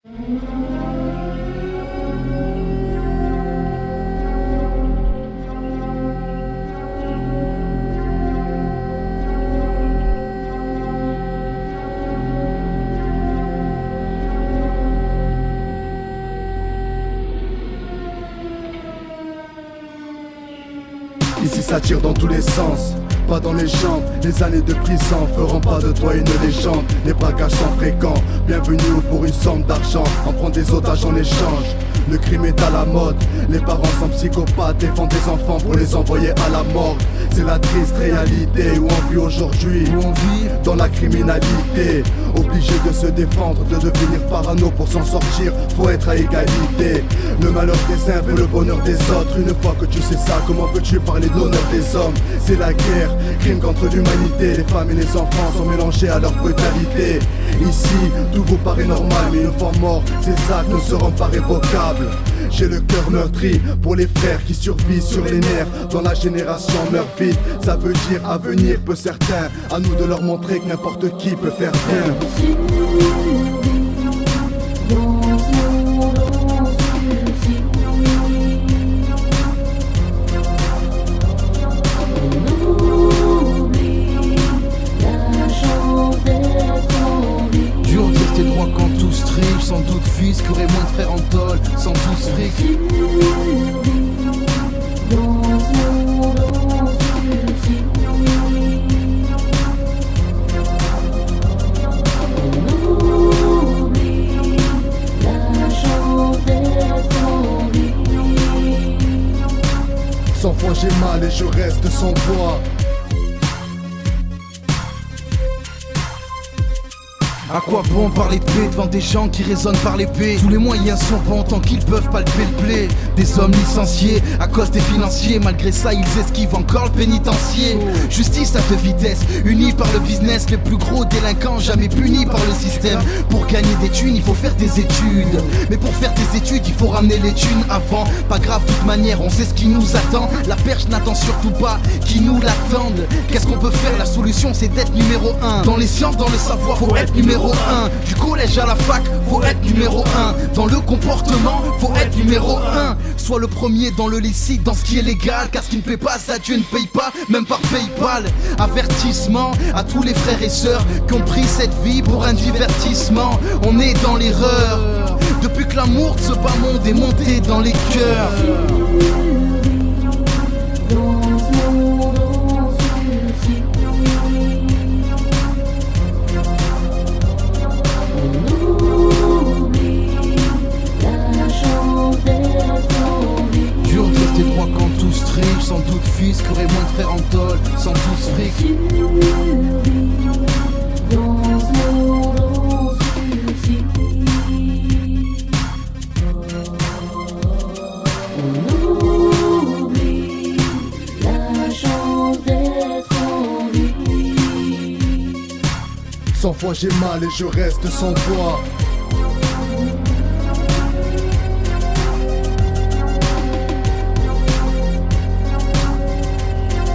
Ici ça tire dans tous les sens, pas dans les jambes. Les années de prison feront pas de toi une légende. Les braquages sont fréquents, bienvenue pour une somme d'argent. On prend des otages en échange, le crime est à la mode. Les parents sont psychopathes, défendent des enfants pour les envoyer à la mort. C'est la triste réalité où on vit aujourd'hui, où on vit dans la criminalité. Obligé de se défendre, de devenir parano pour s'en sortir, faut être à égalité. Le malheur des uns fait le bonheur des autres. Une fois que tu sais ça, comment peux-tu parler de l'honneur des hommes? C'est la guerre, crime contre l'humanité. Les femmes et les enfants sont mélangés à leur brutalité. Ici, tout vous paraît normal, mais une fois mort, ces actes ne seront pas révocables. J'ai le cœur meurtri pour les frères qui survivent sur les nerfs. Dans la génération meurt vite, ça veut dire avenir peu certain. À nous de leur montrer que n'importe qui peut faire bien. Quand tous riches, sans doute fils, qui aurait moins de frères en tôle, sans tous fric. Cent fois j'ai mal et je reste sans voix. À quoi bon parler de paix devant des gens qui résonnent par l'épée? Tous les moyens sont bons tant qu'ils peuvent palper le blé. Des hommes licenciés à cause des financiers. Malgré ça ils esquivent encore le pénitencier. Justice à deux vitesses, unis par le business. Les plus gros délinquants jamais punis par le système. Pour gagner des thunes il faut faire des études. Mais pour faire des études il faut ramener les thunes avant. Pas grave de toute manière on sait ce qui nous attend. La perche n'attend surtout pas qui nous l'attendent. Qu'est-ce qu'on peut faire? La solution c'est d'être numéro 1. Dans les sciences, dans le savoir, faut être numéro 1. Du collège à la fac, faut être numéro 1. Dans le comportement, faut être numéro 1. Sois le premier dans le licite, dans ce qui est légal. Car ce qui ne paie pas, ça Dieu ne paye pas, même par Paypal. Avertissement à tous les frères et sœurs qui ont pris cette vie pour un divertissement. On est dans l'erreur depuis que l'amour de ce bas monde est monté dans les cœurs. Quand tous riches, sans doute fils, qui aurait moins de frères en tôle, sans tous fric. On oublie la chance d'être en vie. 100 fois j'ai mal et je reste sans voix.